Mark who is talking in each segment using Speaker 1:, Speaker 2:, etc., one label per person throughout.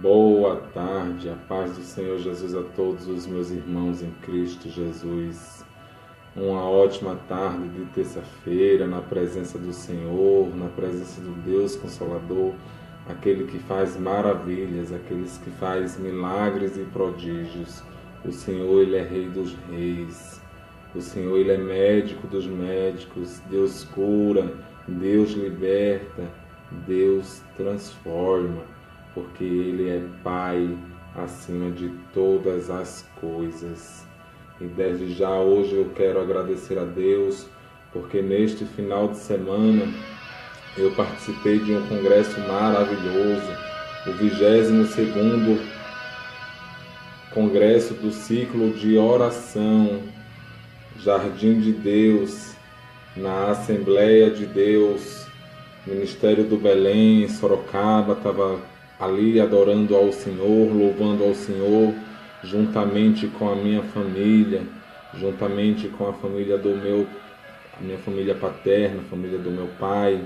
Speaker 1: Boa tarde, a paz do Senhor Jesus a todos os meus irmãos em Cristo Jesus. Uma ótima tarde de terça-feira na presença do Senhor, na presença do Deus Consolador, aquele que faz maravilhas, aqueles que faz milagres e prodígios. O Senhor, Ele é Rei dos Reis. O Senhor, Ele é médico dos médicos. Deus cura, Deus liberta, Deus transforma, porque Ele é Pai acima de todas as coisas. E desde já hoje eu quero agradecer a Deus, porque neste final de semana eu participei de um congresso maravilhoso, o 22º Congresso do Ciclo de Oração, Jardim de Deus, na Assembleia de Deus, Ministério do Belém, em Sorocaba. Estava ali adorando ao Senhor, louvando ao Senhor, juntamente com a minha família, juntamente com a família a minha família paterna, a família do meu pai.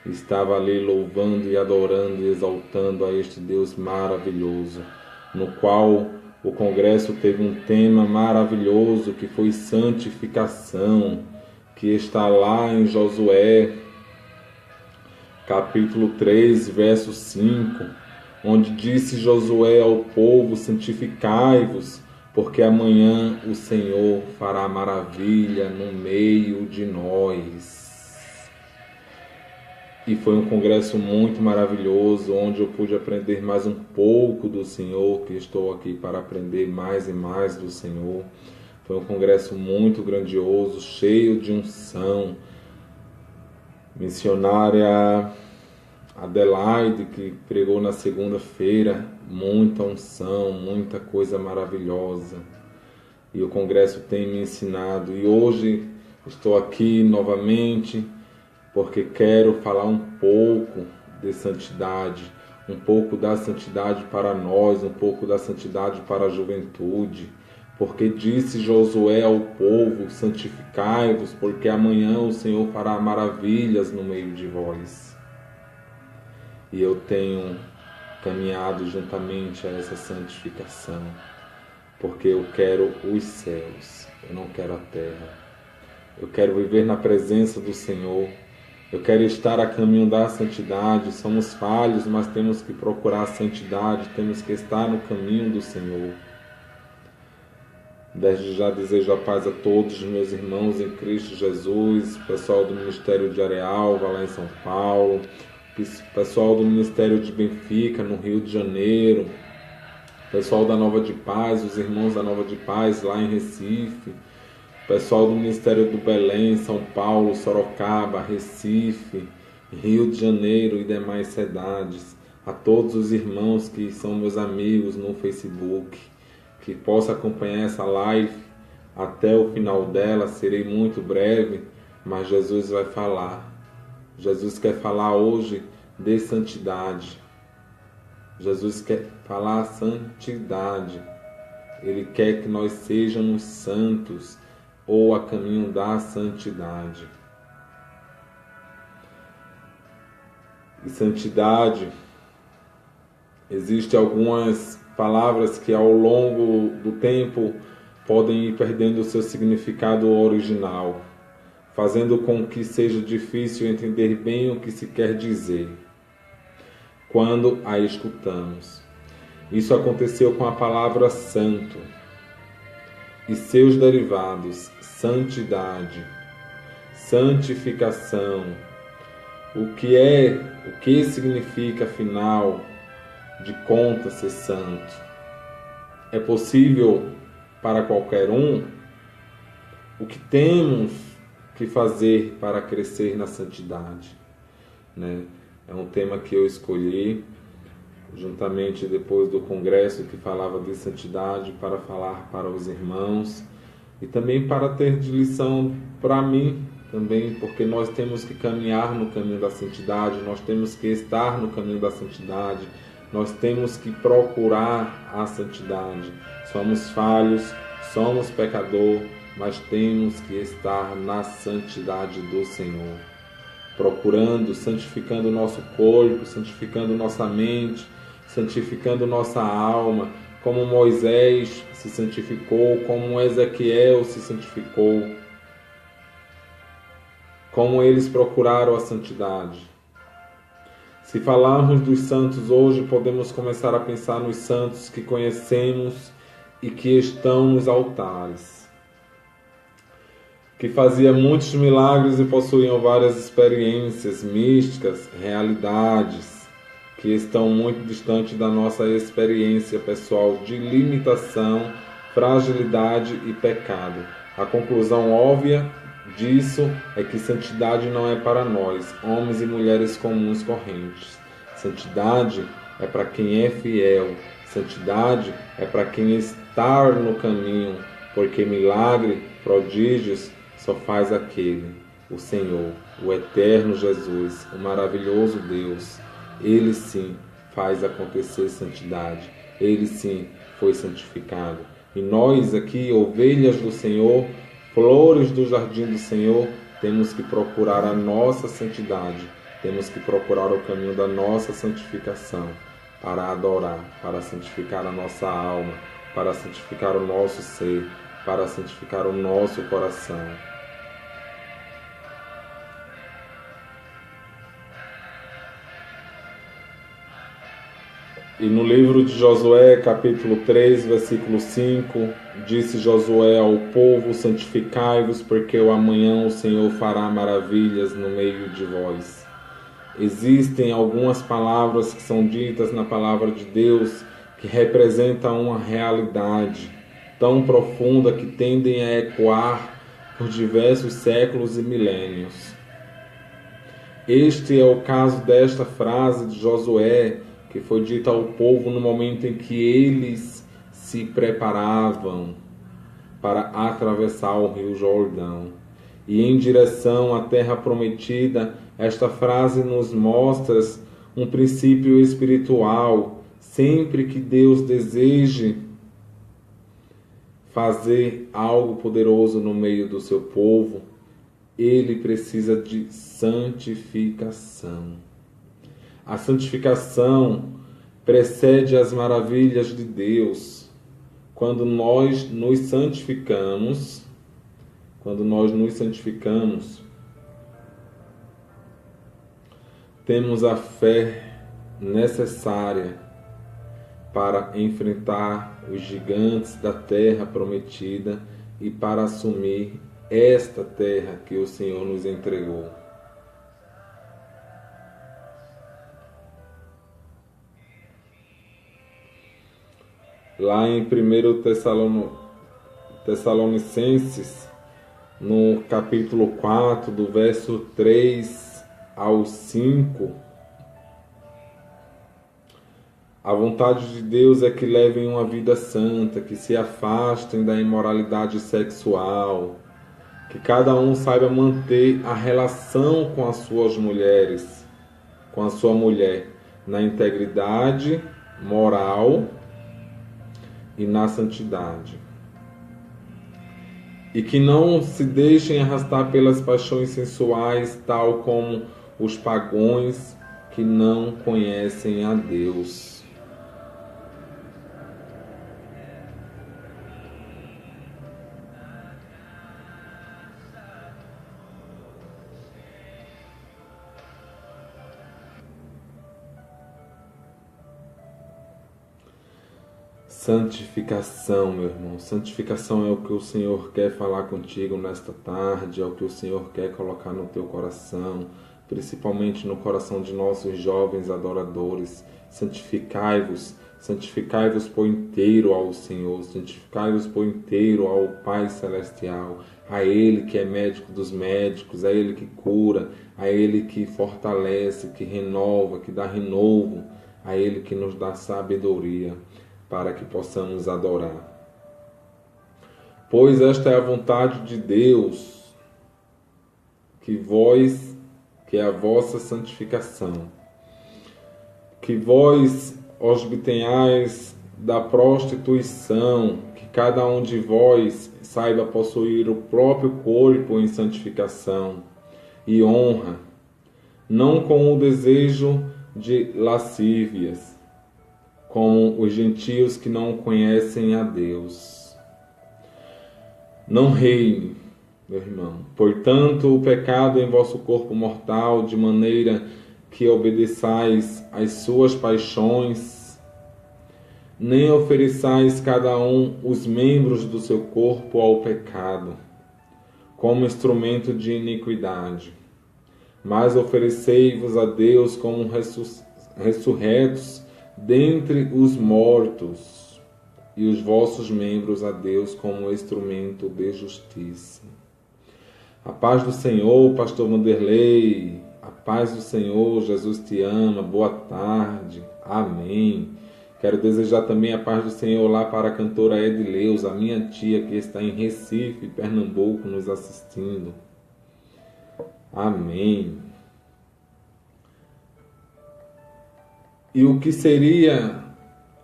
Speaker 1: Estava ali louvando e adorando e exaltando a este Deus maravilhoso, no qual o congresso teve um tema maravilhoso que foi santificação, que está lá em Josué, capítulo 3, verso 5, onde disse Josué ao povo: santificai-vos, porque amanhã o Senhor fará maravilha no meio de nós. E foi um congresso muito maravilhoso, onde eu pude aprender mais um pouco do Senhor, que estou aqui para aprender mais e mais do Senhor. Foi um congresso muito grandioso, cheio de unção. Missionária Adelaide, que pregou na segunda-feira, muita unção, muita coisa maravilhosa. E o congresso tem me ensinado. E hoje estou aqui novamente porque quero falar um pouco de santidade, um pouco da santidade para nós, um pouco da santidade para a juventude. Porque disse Josué ao povo: santificai-vos, porque amanhã o Senhor fará maravilhas no meio de vós. E eu tenho caminhado juntamente a essa santificação, porque eu quero os céus, eu não quero a terra. Eu quero viver na presença do Senhor. Eu quero estar a caminho da santidade. Somos falhos, mas temos que procurar a santidade, temos que estar no caminho do Senhor. Desde já desejo a paz a todos os meus irmãos em Cristo Jesus, pessoal do Ministério de Arealva, lá em São Paulo, pessoal do Ministério de Benfica, no Rio de Janeiro, pessoal da Nova de Paz, os irmãos da Nova de Paz, lá em Recife, pessoal do Ministério do Belém, São Paulo, Sorocaba, Recife, Rio de Janeiro e demais cidades, a todos os irmãos que são meus amigos no Facebook, que possa acompanhar essa live até o final dela. Serei muito breve, mas Jesus vai falar. Jesus quer falar hoje de santidade. Jesus quer falar santidade. Ele quer que nós sejamos santos, ou a caminho da santidade. E santidade, existem algumas palavras que ao longo do tempo podem ir perdendo o seu significado original, fazendo com que seja difícil entender bem o que se quer dizer quando a escutamos. Isso aconteceu com a palavra santo e seus derivados: santidade, santificação. O que significa, afinal de contas, ser santo? É possível para qualquer um? O que temos que fazer para crescer na santidade? É um tema que eu escolhi juntamente depois do congresso que falava de santidade, para falar para os irmãos e também para ter de lição para mim também, porque nós temos que caminhar no caminho da santidade, nós temos que estar no caminho da santidade, nós temos que procurar a santidade. Somos falhos, somos pecador, mas temos que estar na santidade do Senhor, procurando, santificando o nosso corpo, santificando nossa mente, santificando nossa alma, como Moisés se santificou, como Ezequiel se santificou, como eles procuraram a santidade. Se falarmos dos santos hoje, podemos começar a pensar nos santos que conhecemos e que estão nos altares, que faziam muitos milagres e possuíam várias experiências místicas, realidades, que estão muito distantes da nossa experiência pessoal de limitação, fragilidade e pecado. A conclusão óbvia disso é que santidade não é para nós, homens e mulheres comuns correntes. Santidade é para quem é fiel. Santidade é para quem está no caminho, porque milagre, prodígios, só faz aquele, o Senhor, o eterno Jesus, o maravilhoso Deus. Ele sim faz acontecer santidade. Ele sim foi santificado. E nós aqui, ovelhas do Senhor, flores do jardim do Senhor, temos que procurar a nossa santidade. Temos que procurar o caminho da nossa santificação para adorar, para santificar a nossa alma, para santificar o nosso ser, para santificar o nosso coração. E no livro de Josué, capítulo 3, versículo 5, disse Josué ao povo: santificai-vos, porque o amanhã o Senhor fará maravilhas no meio de vós. Existem algumas palavras que são ditas na palavra de Deus que representam uma realidade tão profunda que tendem a ecoar por diversos séculos e milênios. Este é o caso desta frase de Josué, que foi dita ao povo no momento em que eles se preparavam para atravessar o rio Jordão. E em direção à terra prometida, esta frase nos mostra um princípio espiritual. Sempre que Deus deseje fazer algo poderoso no meio do seu povo, ele precisa de santificação. A santificação precede as maravilhas de Deus. Quando nós nos santificamos, temos a fé necessária para enfrentar os gigantes da terra prometida e para assumir esta terra que o Senhor nos entregou. Lá em 1 Tessalonicenses, no capítulo 4, do verso 3 ao 5, a vontade de Deus é que levem uma vida santa, que se afastem da imoralidade sexual, que cada um saiba manter a relação com as suas mulheres, com a sua mulher, na integridade moral e na santidade. E que não se deixem arrastar pelas paixões sensuais, tal como os pagãos que não conhecem a Deus. Santificação, meu irmão. Santificação é o que o Senhor quer falar contigo nesta tarde, é o que o Senhor quer colocar no teu coração, principalmente no coração de nossos jovens adoradores. Santificai-vos, santificai-vos por inteiro ao Senhor, santificai-vos por inteiro ao Pai Celestial, a Ele que é médico dos médicos, a Ele que cura, a Ele que fortalece, que renova, que dá renovo, a Ele que nos dá sabedoria, para que possamos adorar. Pois esta é a vontade de Deus, que é a vossa santificação, que vós obtenhais da prostituição, que cada um de vós saiba possuir o próprio corpo em santificação e honra, não com o desejo de lascívias, como os gentios que não conhecem a Deus. Não reine, meu irmão, portanto, o pecado em vosso corpo mortal, de maneira que obedeçais às suas paixões, nem ofereçais cada um os membros do seu corpo ao pecado, como instrumento de iniquidade, mas oferecei-vos a Deus como ressurretos dentre os mortos, e os vossos membros a Deus como instrumento de justiça. A paz do Senhor, pastor Vanderlei. A paz do Senhor, Jesus te ama. Boa tarde. Amém. Quero desejar também a paz do Senhor lá para a cantora Edileuza, a minha tia que está em Recife, Pernambuco, nos assistindo. Amém. E o que seria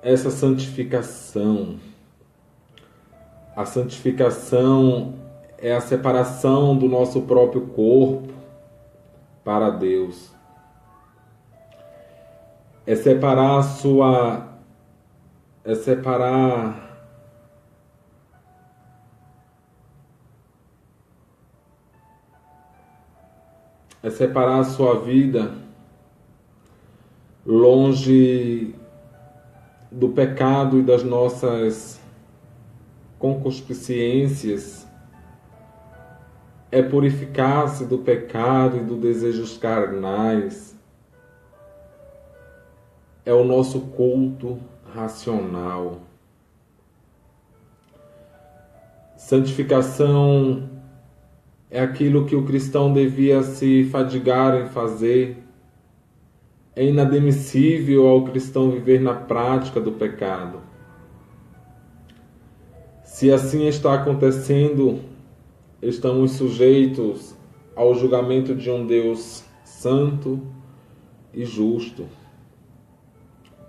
Speaker 1: essa santificação? A santificação é a separação do nosso próprio corpo para Deus. É separar a sua vida longe do pecado e das nossas concupiscências, é purificar-se do pecado e dos desejos carnais, é o nosso culto racional. Santificação é aquilo que o cristão devia se fadigar em fazer. É inadmissível ao cristão viver na prática do pecado. Se assim está acontecendo, estamos sujeitos ao julgamento de um Deus santo e justo,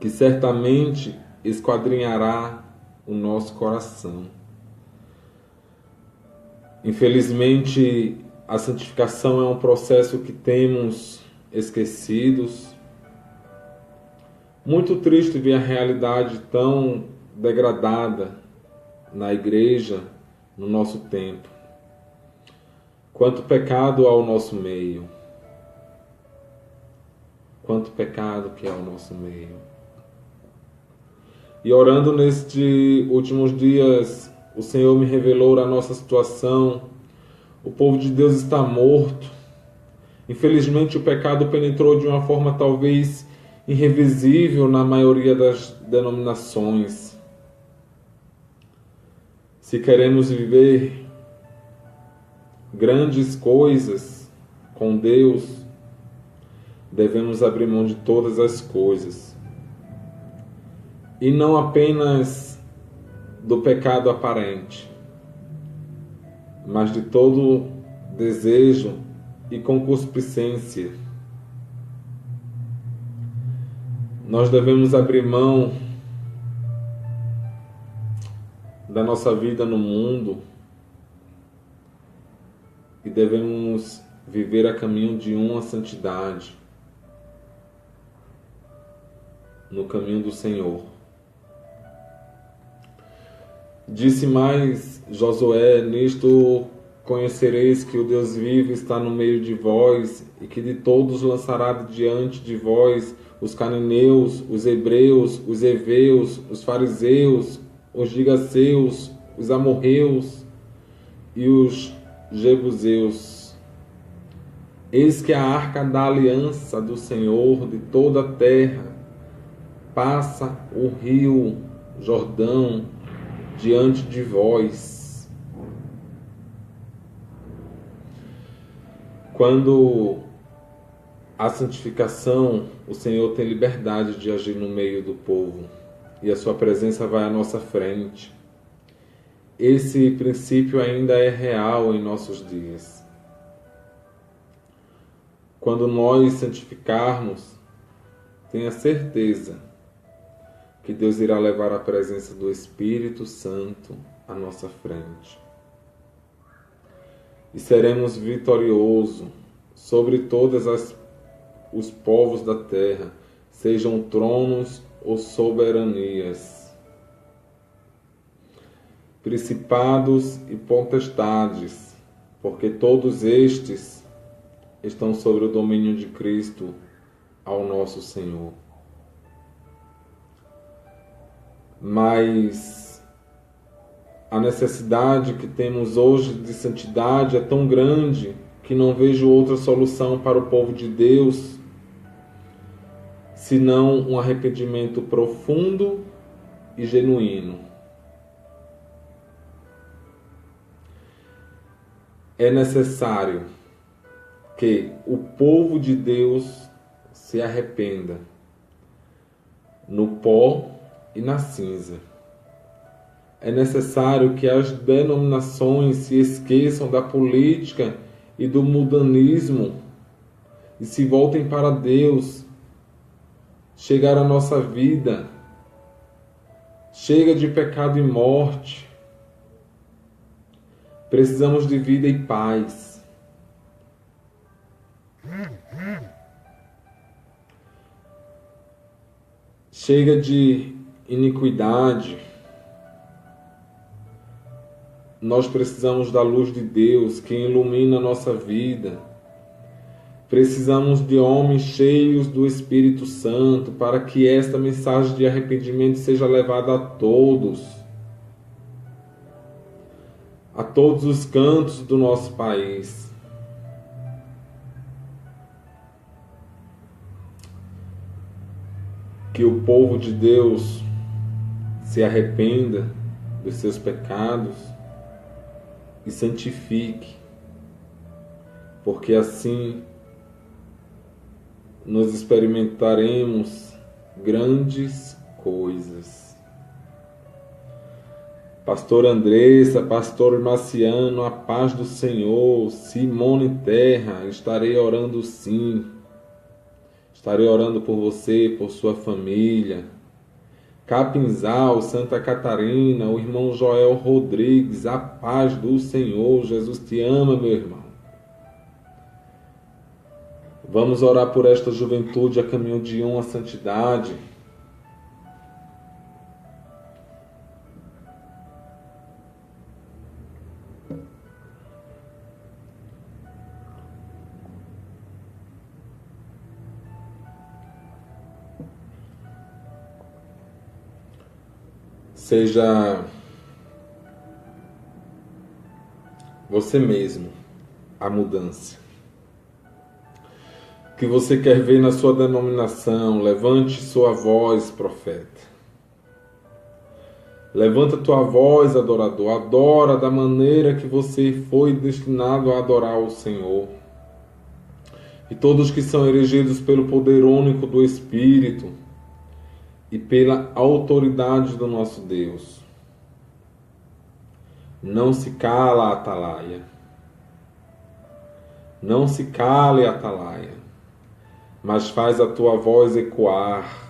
Speaker 1: que certamente esquadrinhará o nosso coração. Infelizmente, a santificação é um processo que temos esquecidos. Muito triste ver a realidade tão degradada na igreja, no nosso tempo. Quanto pecado ao nosso meio. Quanto pecado que é ao nosso meio. E orando nestes últimos dias, o Senhor me revelou a nossa situação. O povo de Deus está morto. Infelizmente, o pecado penetrou de uma forma talvez irrevisível na maioria das denominações. Se queremos viver grandes coisas com Deus, devemos abrir mão de todas as coisas. E não apenas do pecado aparente, mas de todo desejo e concupiscência. Nós devemos abrir mão da nossa vida no mundo e devemos viver a caminho de uma santidade, no caminho do Senhor. Disse mais Josué: nisto conhecereis que o Deus vivo está no meio de vós, e que de todos lançará diante de vós os cananeus, os hebreus, os heveus, os fariseus, os gigaseus, os amorreus e os jebuseus. Eis que a arca da aliança do Senhor de toda a terra passa o rio Jordão diante de vós. Quando a santificação, o Senhor tem liberdade de agir no meio do povo e a sua presença vai à nossa frente. Esse princípio ainda é real em nossos dias. Quando nós santificarmos, tenha certeza que Deus irá levar a presença do Espírito Santo à nossa frente. E seremos vitoriosos sobre todos os povos da terra, sejam tronos ou soberanias, principados e potestades, porque todos estes estão sobre o domínio de Cristo, ao nosso Senhor. Mas a necessidade que temos hoje de santidade é tão grande que não vejo outra solução para o povo de Deus senão um arrependimento profundo e genuíno. É necessário que o povo de Deus se arrependa no pó e na cinza. É necessário que as denominações se esqueçam da política e do mundanismo e se voltem para Deus. Chegar à nossa vida. Chega de pecado e morte. Precisamos de vida e paz. Chega de iniquidade. Nós precisamos da luz de Deus que ilumina a nossa vida. Precisamos de homens cheios do Espírito Santo para que esta mensagem de arrependimento seja levada a todos os cantos do nosso país. Que o povo de Deus se arrependa dos seus pecados e santifique, porque assim nós experimentaremos grandes coisas. Pastor Andressa, Pastor Marciano, a paz do Senhor. Simone Terra, estarei orando sim. Estarei orando por você, por sua família. Capinzal, Santa Catarina, o irmão Joel Rodrigues, a paz do Senhor. Jesus te ama, meu irmão. Vamos orar por esta juventude a caminho de uma santidade. Seja você mesmo a mudança que você quer ver na sua denominação. Levante sua voz, profeta. Levanta tua voz, adorador. Adora da maneira que você foi destinado a adorar o Senhor. E todos que são erigidos pelo poder único do Espírito e pela autoridade do nosso Deus. Não se cala, atalaia. Não se cale, atalaia, mas faz a tua voz ecoar.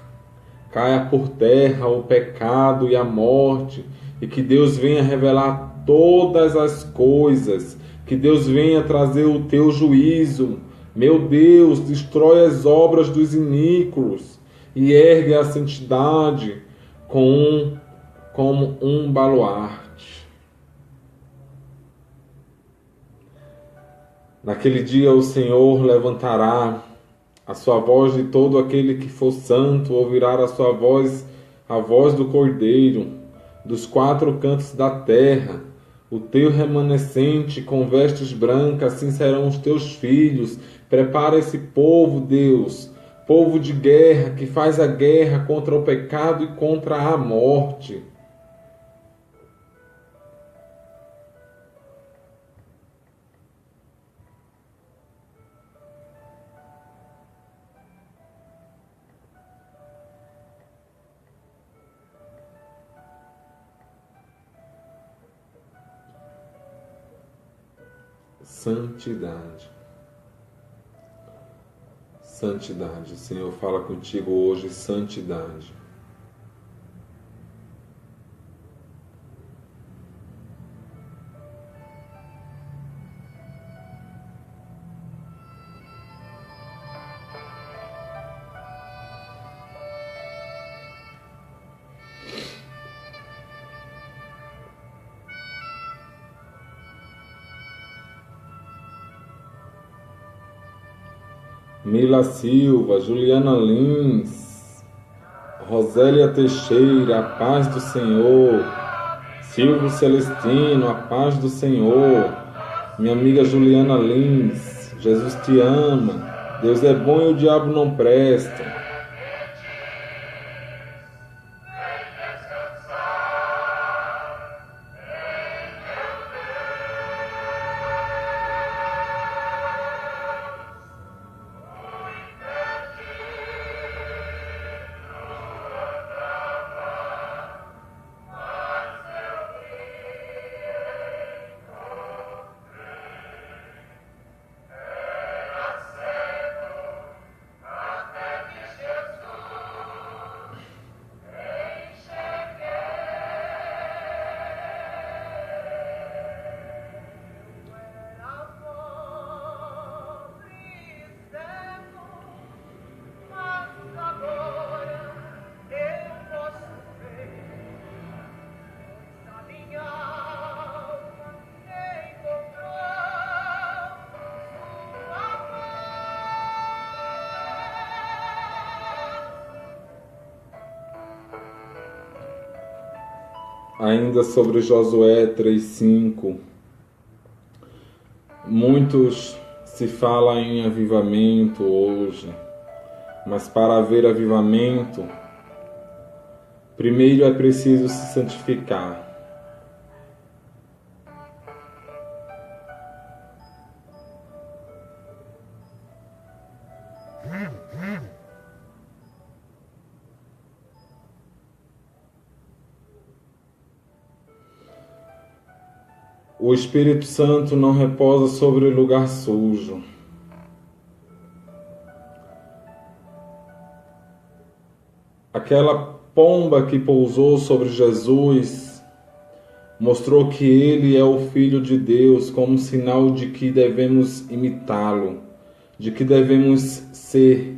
Speaker 1: Caia por terra o pecado e a morte, e que Deus venha revelar todas as coisas, que Deus venha trazer o teu juízo. Meu Deus, destrói as obras dos iníquos e ergue a santidade como um baluarte. Naquele dia o Senhor levantará a sua voz de todo aquele que for santo, ouvirá a sua voz, a voz do Cordeiro, dos quatro cantos da terra. O teu remanescente com vestes brancas, assim serão os teus filhos. Prepara esse povo, Deus, povo de guerra, que faz a guerra contra o pecado e contra a morte. Santidade. Santidade. O Senhor fala contigo hoje, santidade. Mila Silva, Juliana Lins, Rosélia Teixeira, a paz do Senhor. Silvio Celestino, a paz do Senhor. Minha amiga Juliana Lins, Jesus te ama. Deus é bom e o diabo não presta. Ainda sobre Josué 3:5, muitos se fala em avivamento hoje, mas para haver avivamento, primeiro é preciso se santificar. O Espírito Santo não repousa sobre lugar sujo. Aquela pomba que pousou sobre Jesus mostrou que ele é o Filho de Deus, como sinal de que devemos imitá-lo, de que devemos ser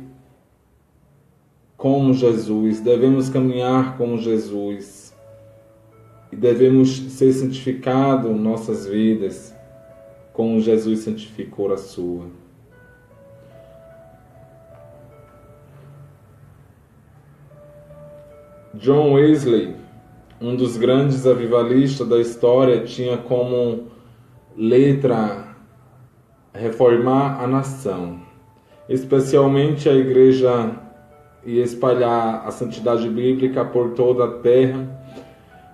Speaker 1: como Jesus, devemos caminhar como Jesus. E devemos ser santificados nossas vidas, como Jesus santificou a sua. John Wesley, um dos grandes avivalistas da história, tinha como letra reformar a nação, especialmente a igreja, e espalhar a santidade bíblica por toda a terra.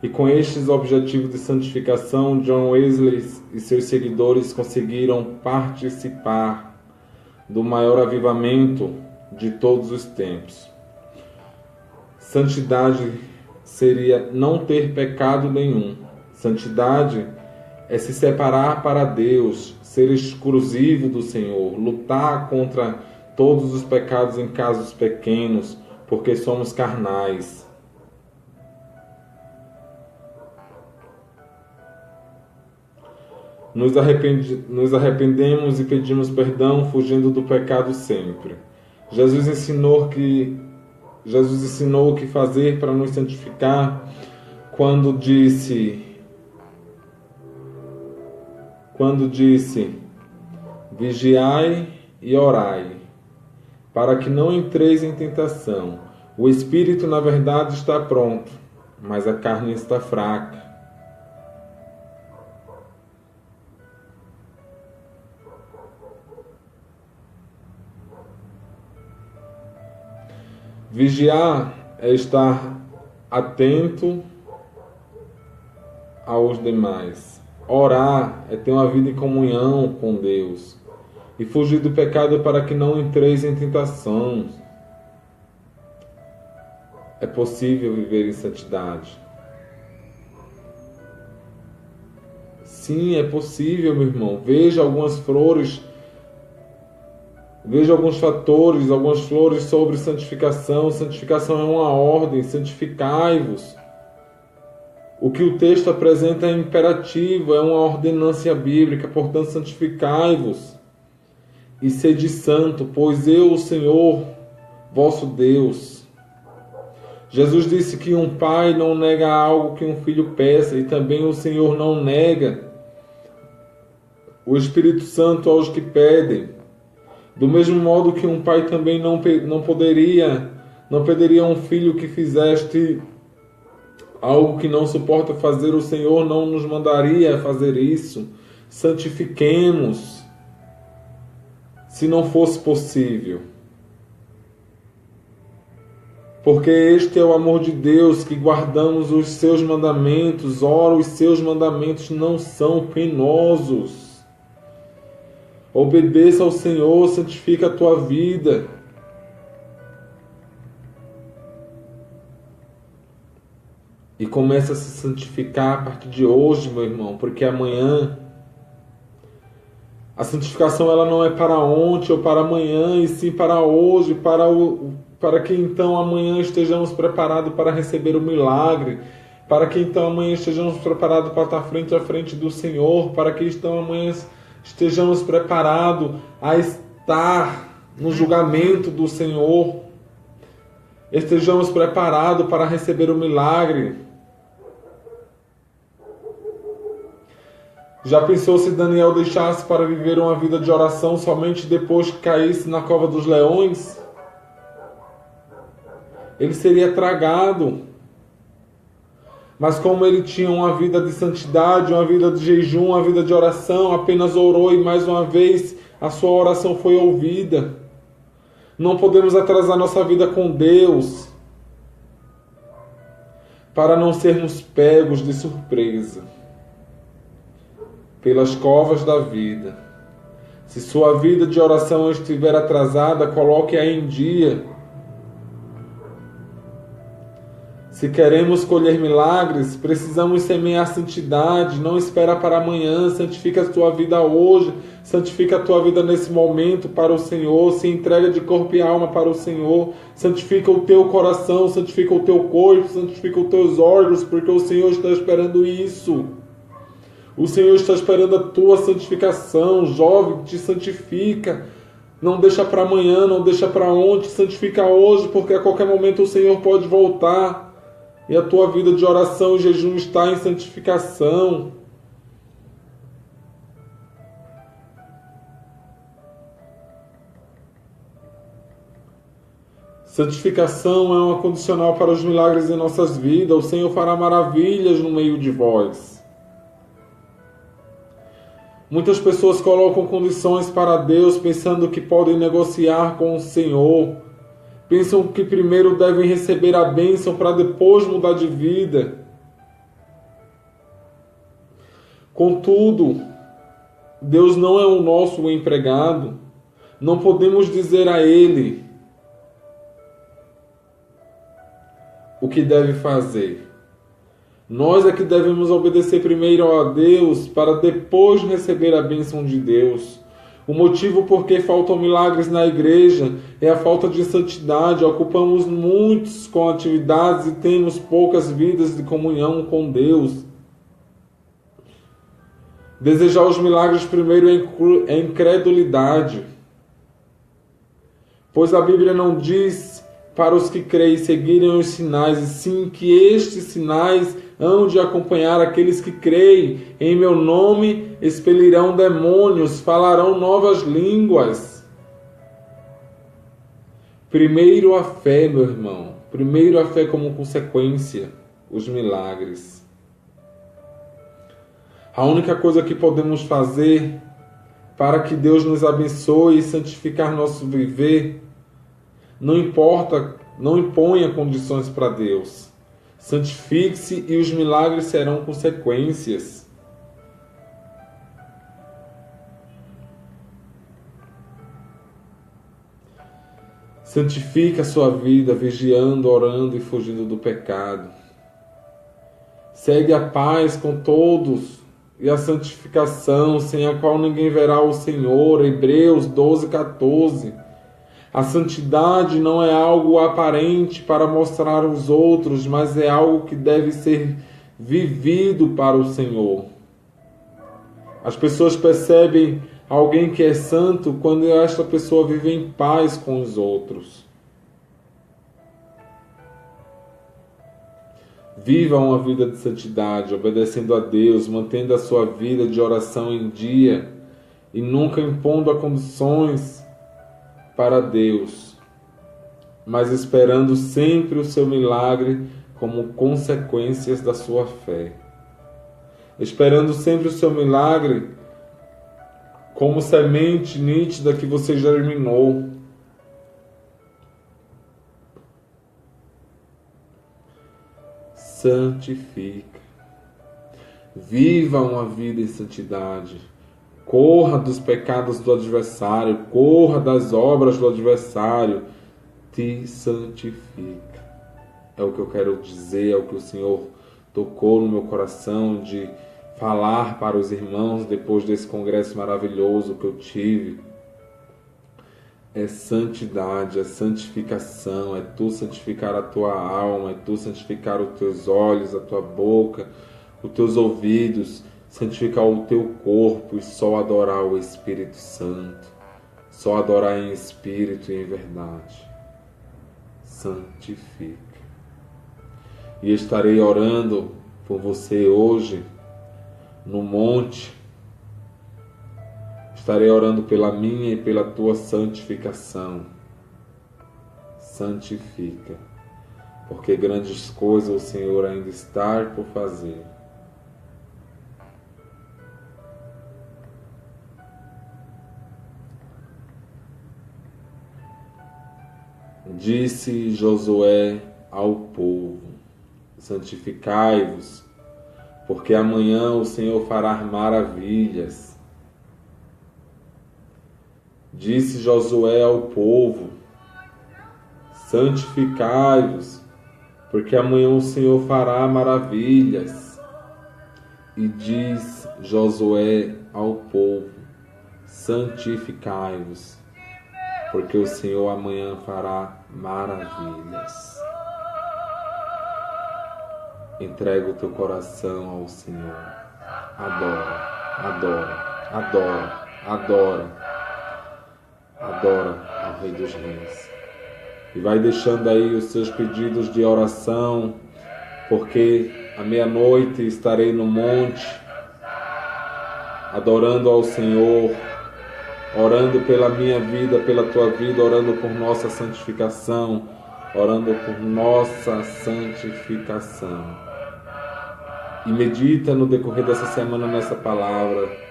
Speaker 1: E com estes objetivos de santificação, John Wesley e seus seguidores conseguiram participar do maior avivamento de todos os tempos. Santidade seria não ter pecado nenhum. Santidade é se separar para Deus, ser exclusivo do Senhor, lutar contra todos os pecados em casos pequenos, porque somos carnais. Nos arrependemos e pedimos perdão, fugindo do pecado sempre. Jesus ensinou o que fazer para nos santificar quando disse: vigiai e orai, para que não entreis em tentação. O espírito, na verdade, está pronto, mas a carne está fraca. Vigiar é estar atento aos demais. Orar é ter uma vida em comunhão com Deus. E fugir do pecado para que não entreis em tentação. É possível viver em santidade. Sim, é possível, meu irmão. Veja algumas flores. Veja alguns fatores, algumas flores sobre santificação. Santificação é uma ordem, santificai-vos. O que o texto apresenta é imperativo, é uma ordenância bíblica, portanto, santificai-vos e sede santo, pois eu, o Senhor, vosso Deus. Jesus disse que um pai não nega algo que um filho peça, e também o Senhor não nega o Espírito Santo aos que pedem. Do mesmo modo que um pai também não pediria um filho que fizeste algo que não suporta fazer, o Senhor não nos mandaria fazer isso. Santifiquemos, se não fosse possível. Porque este é o amor de Deus, que guardamos os seus mandamentos. Ora, os seus mandamentos não são penosos. Obedeça ao Senhor, santifica a tua vida. E começa a se santificar a partir de hoje, meu irmão, porque amanhã a santificação ela não é para ontem ou para amanhã, e sim para hoje, para que então amanhã estejamos preparados para receber o milagre, para que então amanhã estejamos preparados para estar frente a frente do Senhor, para que então amanhã estejamos preparados a estar no julgamento do Senhor, estejamos preparados para receber o milagre. Já pensou se Daniel deixasse para viver uma vida de oração somente depois que caísse na cova dos leões? Ele seria tragado. Mas como ele tinha uma vida de santidade, uma vida de jejum, uma vida de oração, apenas orou e mais uma vez a sua oração foi ouvida. Não podemos atrasar nossa vida com Deus para não sermos pegos de surpresa pelas covas da vida. Se sua vida de oração estiver atrasada, coloque-a em dia. Se queremos colher milagres, precisamos semear santidade. Não espera para amanhã. Santifica a tua vida hoje. Santifica a tua vida nesse momento para o Senhor. Se entrega de corpo e alma para o Senhor. Santifica o teu coração. Santifica o teu corpo. Santifica os teus órgãos, porque o Senhor está esperando isso. O Senhor está esperando a tua santificação. Jovem, te santifica. Não deixa para amanhã, não deixa para ontem. Santifica hoje, porque a qualquer momento o Senhor pode voltar. E a tua vida de oração e jejum está em santificação. Santificação é uma condicional para os milagres em nossas vidas. O Senhor fará maravilhas no meio de vós. Muitas pessoas colocam condições para Deus pensando que podem negociar com o Senhor. Pensam que primeiro devem receber a bênção para depois mudar de vida. Contudo, Deus não é o nosso empregado. Não podemos dizer a Ele o que deve fazer. Nós é que devemos obedecer primeiro a Deus para depois receber a bênção de Deus. O motivo por que faltam milagres na igreja é a falta de santidade. Ocupamos muitos com atividades e temos poucas vidas de comunhão com Deus. Desejar os milagres primeiro é incredulidade. Pois a Bíblia não diz para os que creem seguirem os sinais, e sim que estes sinais hão de acompanhar aqueles que creem. Em meu nome expelirão demônios, falarão novas línguas. Primeiro a fé, meu irmão. Primeiro a fé como consequência, os milagres. A única coisa que podemos fazer para que Deus nos abençoe e santificar nosso viver, não imponha condições para Deus. Santifique-se e os milagres serão consequências. Santifique a sua vida, vigiando, orando e fugindo do pecado. Segue a paz com todos e a santificação, sem a qual ninguém verá o Senhor. Hebreus 12:14. A santidade não é algo aparente para mostrar aos outros, mas é algo que deve ser vivido para o Senhor. As pessoas percebem alguém que é santo quando esta pessoa vive em paz com os outros. Viva uma vida de santidade, obedecendo a Deus, mantendo a sua vida de oração em dia e nunca impondo a condições para Deus, mas esperando sempre o seu milagre como consequências da sua fé. Esperando sempre o seu milagre como semente nítida que você germinou. Santifica. Viva uma vida em santidade. Corra dos pecados do adversário, corra das obras do adversário. Te santifica. É o que eu quero dizer, é o que o Senhor tocou no meu coração de falar para os irmãos depois desse congresso maravilhoso que eu tive. É santidade, é santificação, é tu santificar a tua alma, é tu santificar os teus olhos, a tua boca, os teus ouvidos, santificar o teu corpo e só adorar o Espírito Santo, só adorar em espírito e em verdade. Santifica. E estarei orando por você hoje no monte. Estarei orando pela minha e pela tua santificação. Santifica, porque grandes coisas o Senhor ainda está por fazer. Disse Josué ao povo: santificai-vos, porque amanhã o Senhor fará maravilhas. Disse Josué ao povo: santificai-vos, porque amanhã o Senhor fará maravilhas. E diz Josué ao povo: santificai-vos, porque o Senhor amanhã fará maravilhas. Entrega o teu coração ao Senhor. Adora, adora, adora, adora. Adora ao Rei dos Reis. E vai deixando aí os seus pedidos de oração, porque à meia-noite estarei no monte, adorando ao Senhor, orando pela minha vida, pela tua vida, orando por nossa santificação, orando por nossa santificação. E medita no decorrer dessa semana nessa palavra.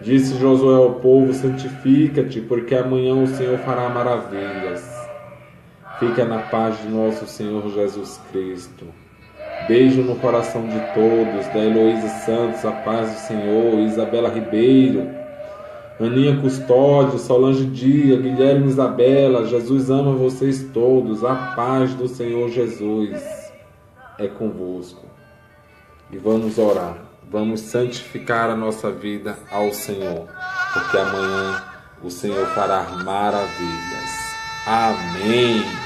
Speaker 1: Disse Josué ao povo: santifica-te, porque amanhã o Senhor fará maravilhas. Fica na paz de nosso Senhor Jesus Cristo. Beijo no coração de todos, da Heloísa Santos, a paz do Senhor, Isabela Ribeiro, Aninha Custódio, Solange Dia, Guilherme Isabela. Jesus ama vocês todos, a paz do Senhor Jesus é convosco. E vamos orar. Vamos santificar a nossa vida ao Senhor, porque amanhã o Senhor fará maravilhas. Amém.